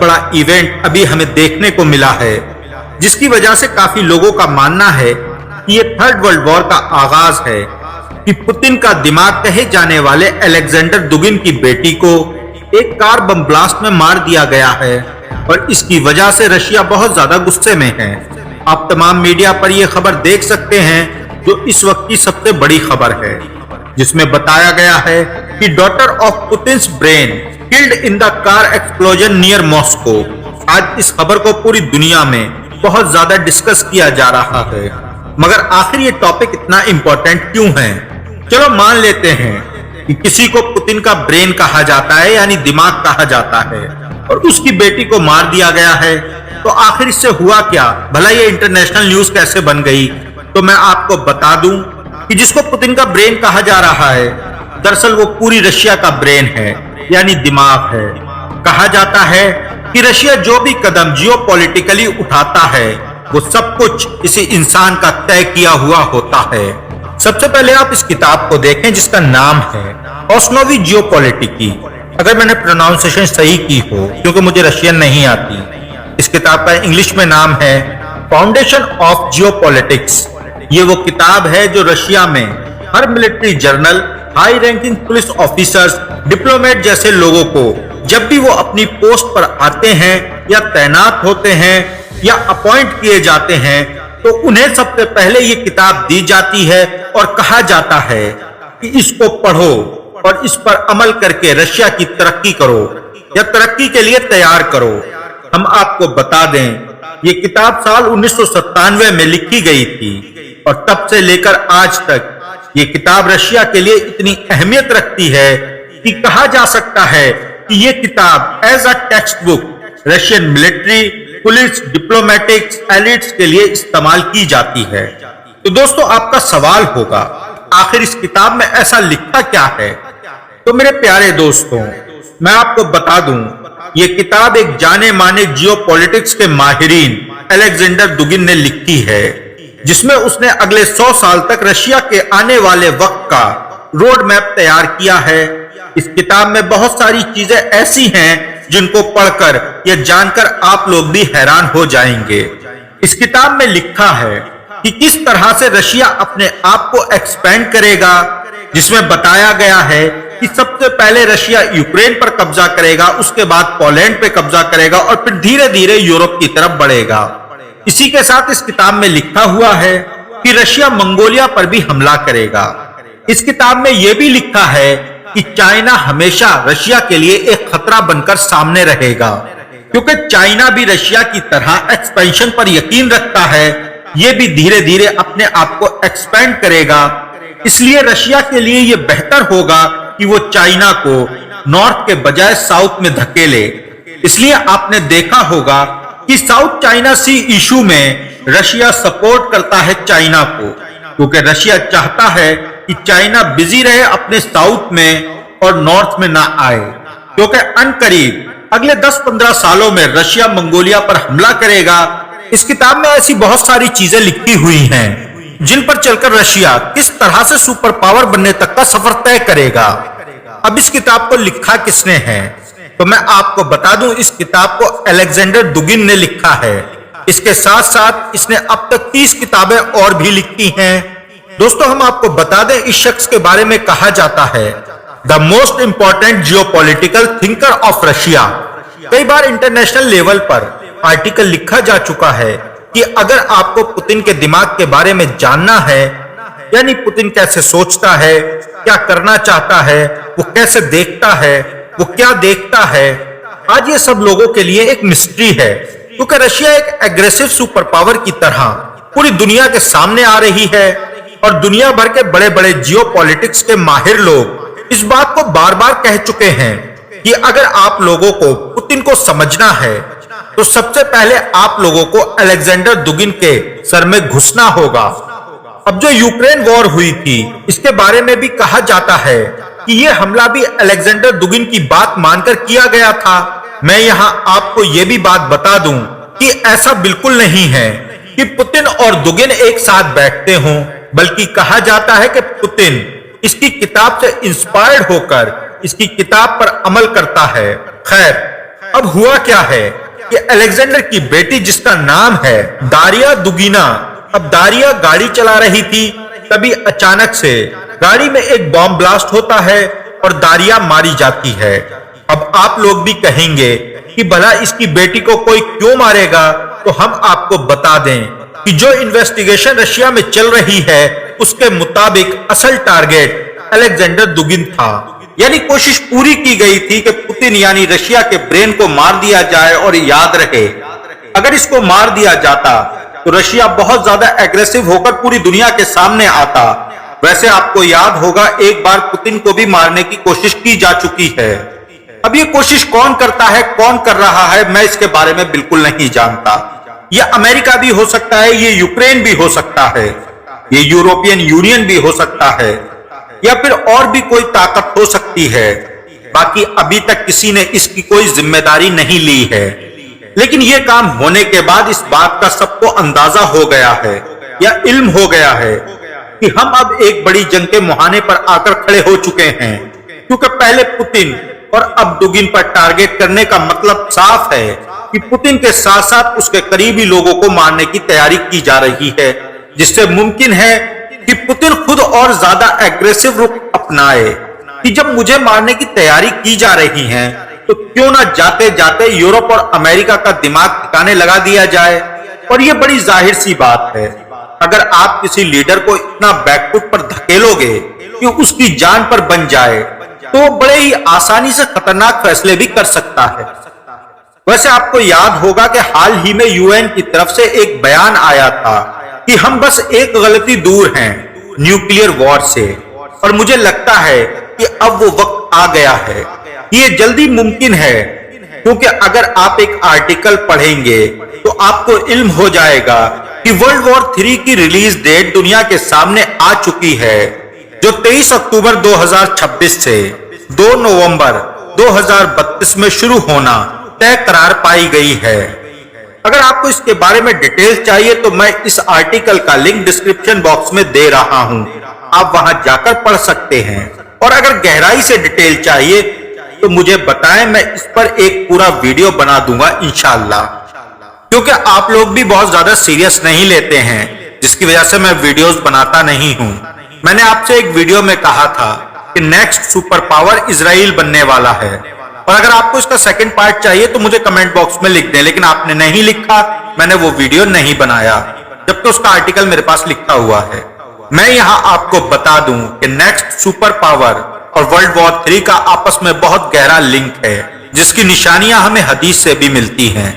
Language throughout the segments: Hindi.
बड़ा इवेंट अभी हमें देखने को मिला है, जिसकी वजह से काफी लोगों का मानना है कि ये थर्ड वर्ल्ड वॉर का आगाज है कि पुतिन का दिमाग कहे जाने वाले अलेक्जेंडर दुगिन की बेटी को एक कार बम ब्लास्ट में मार दिया गया है और इसकी वजह से रशिया बहुत ज्यादा गुस्से में है। आप तमाम मीडिया पर यह खबर देख सकते हैं जो इस वक्त की सबसे बड़ी खबर है, जिसमें बताया गया है कि daughter of Putin's brain killed in the car explosion near Moscow. आज इस खबर को पूरी दुनिया में बहुत ज्यादा डिस्कस किया जा रहा है, मगर आखिर ये टॉपिक इतना इंपॉर्टेंट क्यों है? चलो मान लेते हैं कि किसी को पुतिन का ब्रेन कहा जाता है, यानी दिमाग कहा जाता है, और उसकी बेटी को मार दिया गया है, तो आखिर इससे हुआ क्या? भला ये इंटरनेशनल न्यूज कैसे बन गई? तो मैं आपको बता दूं कि जिसको पुतिन का ब्रेन कहा जा रहा है, दरअसल वो पूरी रशिया का ब्रेन है, यानी दिमाग है। कहा जाता है कि रशिया जो भी कदम जियोपॉलिटिकली उठाता है वो सब कुछ इसी इंसान का तय किया हुआ होता है। सबसे पहले आप इस किताब को देखें जिसका नाम है ओस्नोवी जियोपॉलिटिकी। अगर मैंने प्रोनाउंसिएशन सही की हो, क्योंकि मुझे रशियन नहीं आती। इस किताब का इंग्लिश में नाम है फाउंडेशन ऑफ जियोपॉलिटिक्स। ये वो किताब है जो रशिया में हर military general, high ranking police officers, diplomat जैसे लोगों को जब भी वो अपनी पोस्ट पर आते हैं या तैनात होते हैं या अपॉइंट किए जाते हैं, तो उन्हें सबसे पहले ये किताब दी जाती है और कहा जाता है कि इसको पढ़ो और इस पर अमल करके रशिया की तरक्की करो या तरक्की के लिए तैयार करो। हम आपको बता दें, ये किताब साल 1997 में लिखी गई थी और तब से लेकर आज तक ये किताब रशिया के लिए इतनी अहमियत रखती है कि कहा जा सकता है कि ये किताब as a textbook Russian military, police, diplomatics, elites के लिए इस्तेमाल की जाती है। तो दोस्तों, आपका सवाल होगा, आखिर इस किताब में ऐसा लिखा क्या है? तो मेरे प्यारे दोस्तों, मैं आपको बता दूं, ये किताब एक जाने माने जियोपॉलिटिक्स के माहिरीन अलेक्जेंडर दुगिन ने लिखी है, जिसमें उसने अगले 100 साल तक रशिया के आने वाले वक्त का रोड मैप तैयार किया है। इस किताब में बहुत सारी चीजें ऐसी हैं जिनको पढ़कर या जानकर आप लोग भी हैरान हो जाएंगे। इस किताब में लिखा है कि किस तरह से रशिया अपने आप को एक्सपेंड करेगा, जिसमें बताया गया है कि सबसे पहले रशिया यूक्रेन पर कब्जा करेगा, उसके बाद पोलैंड पे कब्जा करेगा और फिर धीरे धीरे यूरोप की तरफ बढ़ेगा। इसी के साथ इस किताब में लिखा हुआ है कि रशिया मंगोलिया पर भी हमला करेगा। इस किताब में यह भी लिखा है कि चाइना हमेशा रशिया के लिए एक खतरा बनकर सामने रहेगा, क्योंकि चाइना भी रशिया की तरह एक्सपेंशन पर यकीन रखता है। यह भी धीरे धीरे अपने आप को एक्सपेंड करेगा, इसलिए रशिया के लिए यह बेहतर होगा कि वो चाइना को नॉर्थ के बजाय साउथ में धकेले। इसलिए आपने देखा होगा कि साउथ चाइना सी इशू में रशिया सपोर्ट करता है चाइना को, क्योंकि रशिया चाहता है कि चाइना बिजी रहे अपने साउथ में और नॉर्थ में ना आए, क्योंकि अनकरीब अगले 10-15 सालों में रशिया मंगोलिया पर हमला करेगा। इस किताब में ऐसी बहुत सारी चीजें लिखी हुई हैं जिन पर चलकर रशिया किस तरह से सुपर पावर बनने तक का सफर तय करेगा। अब इस किताब को लिखा किसने है? तो मैं आपको बता दूं, इस किताब को अलेक्जेंडर दुगिन ने लिखा है। इसके साथ साथ इसने अब तक 30 किताबें और भी लिखी हैं। दोस्तों, हम आपको बता दें, इस शख्स के बारे में कहा जाता है the most important geopolitical thinker of Russia. कई बार इंटरनेशनल लेवल पर आर्टिकल लिखा जा चुका है कि अगर आपको पुतिन के दिमाग के बारे में जानना है, यानी पुतिन कैसे सोचता है, क्या करना चाहता है, वो कैसे देखता है, वो क्या देखता है, आज ये सब लोगों के लिए एक मिस्ट्री है, क्योंकि रशिया एक एग्रेसिव सुपर पावर की तरह पूरी दुनिया के सामने आ रही है और दुनिया भर के बड़े बड़े जियोपॉलिटिक्स के माहिर लोग इस बात को बार बार कह चुके हैं कि अगर आप लोगों को पुतिन को समझना है तो सबसे पहले आप लोगों को अलेक्जेंडर दुगिन के सर में घुसना होगा। अब जो यूक्रेन वॉर हुई थी, इसके बारे में भी कहा जाता है कि यह हमला भी अलेक्जेंडर दुगिन की बात मानकर किया गया था। मैं यहां आपको यह भी बात बता दूं कि ऐसा बिल्कुल नहीं है कि पुतिन और दुगिन एक साथ बैठते हों, बल्कि कहा जाता है कि पुतिन इसकी किताब से इंस्पायर्ड होकर इसकी किताब पर अमल करता है। खैर, अब हुआ क्या है कि अलेक्जेंडर की बेटी जिसका नाम है दारिया दुगीना, अब दारिया गाड़ी चला रही थी, तभी अचानक से गाड़ी में एक बॉम्ब ब्लास्ट होता है और दारिया मारी जाती है। अब आप लोग भी कहेंगे कि भला इसकी बेटी को कोई क्यों मारेगा, तो हम आपको बता दें कि जो इन्वेस्टिगेशन रशिया में चल रही है उसके मुताबिक असल टारगेट अलेक्जेंडर दुगिन था। यानी कोशिश पूरी की गई थी कि पुतिन यानी रशिया के ब्रेन को मार दिया जाए। और याद रहे, अगर इसको मार दिया जाता तो रशिया बहुत ज्यादा एग्रेसिव होकर पूरी दुनिया के सामने आता। वैसे आपको याद होगा एक बार पुतिन को भी मारने की कोशिश की जा चुकी है। अब ये कोशिश कौन करता है, कौन कर रहा है, मैं इसके बारे में बिल्कुल नहीं जानता। ये अमेरिका भी हो सकता है, ये यूक्रेन भी हो सकता है, ये यूरोपियन यूनियन भी हो सकता है, या फिर और भी कोई ताकत हो सकती है। बाकी अभी तक किसी ने इसकी कोई जिम्मेदारी नहीं ली है। लेकिन यह काम होने के बाद इस बात का सबको अंदाजा हो गया है या इल्म हो गया है कि हम अब एक बड़ी जंग के मुहाने पर आकर खड़े हो चुके हैं। क्योंकि पहले पुतिन और अब दुगिन पर टारगेट करने का मतलब साफ है कि पुतिन के साथ साथ उसके करीबी लोगों को मारने की तैयारी की जा रही है, जिससे मुमकिन है कि पुतिन खुद और ज्यादा एग्रेसिव रुख अपनाए कि जब मुझे मारने की तैयारी की जा रही है तो क्यों ना जाते जाते यूरोप और अमेरिका का दिमाग ठिकाने लगा दिया जाए। और यह बड़ी जाहिर सी बात है, अगर आप किसी लीडर को इतना बैकफुट पर धकेलोगे कि उसकी जान पर बन जाए तो बड़े ही आसानी से खतरनाक फैसले भी कर सकता है। वैसे आपको याद होगा कि हाल ही में यूएन की तरफ से एक बयान आया था कि हम बस एक गलती दूर हैं न्यूक्लियर वॉर से। और मुझे लगता है कि अब वो वक्त आ गया है, ये जल्दी मुमकिन है। क्योंकि अगर आप एक आर्टिकल पढ़ेंगे तो आपको इल्म हो जाएगा कि वर्ल्ड वॉर 3 की रिलीज डेट दुनिया के सामने आ चुकी है, जो 23 अक्टूबर 2026 से 2 नवंबर 2032 में शुरू होना तय करार पाई गई है। अगर आपको इसके बारे में डिटेल चाहिए तो मैं इस आर्टिकल का लिंक डिस्क्रिप्शन बॉक्स में दे रहा हूं, आप वहां जाकर पढ़ सकते हैं। और अगर गहराई से डिटेल चाहिए तो मुझे बताएं, मैं इस पर एक पूरा वीडियो बना दूंगा इंशाअल्लाह। क्योंकि आप लोग भी बहुत ज्यादा सीरियस नहीं लेते हैं, जिसकी वजह से मैं वीडियोस बनाता नहीं हूं। मैंने आपसे एक वीडियो में कहा था कि नेक्स्ट सुपर पावर इजराइल बनने वाला है, और अगर आपको इसका सेकंड पार्ट चाहिए तो मुझे कमेंट बॉक्स में लिख दें। लेकिन आपने नहीं लिखा, मैंने वो वीडियो नहीं बनाया, जबकि उसका आर्टिकल मेरे पास लिखा हुआ है। मैं यहां आपको बता दूं कि नेक्स्ट सुपर पावर और वर्ल्ड वॉर 3 का आपस में बहुत गहरा लिंक है, जिसकी निशानियां हमें हदीस से भी मिलती हैं।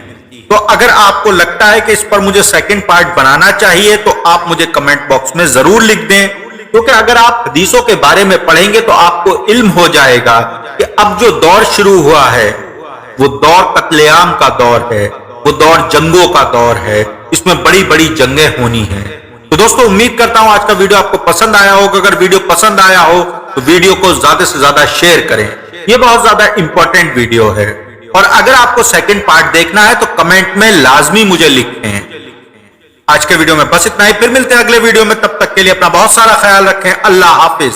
तो अगर आपको लगता है कि इस पर मुझे सेकंड पार्ट बनाना चाहिए तो आप मुझे कमेंट बॉक्स में जरूर लिख दें। क्योंकि अगर आप हदीसों के बारे में पढ़ेंगे तो आपको इल्म हो जाएगा कि अब जो दौर शुरू हुआ है वो दौर कत्लेआम का दौर है, वो दौर जंगों का दौर है, इसमें बड़ी बड़ी जंगें होनी है। तो दोस्तों उम्मीद करता हूं आज का वीडियो आपको पसंद आया होगा। अगर वीडियो पसंद आया हो तो वीडियो को ज्यादा से ज्यादा शेयर करें, ये बहुत ज्यादा इंपॉर्टेंट वीडियो है। और अगर आपको सेकंड पार्ट देखना है तो कमेंट में लाजमी मुझे लिखें। आज के वीडियो में बस इतना ही, फिर मिलते हैं अगले वीडियो में। तब तक के लिए अपना बहुत सारा ख्याल रखें। अल्लाह हाफिज।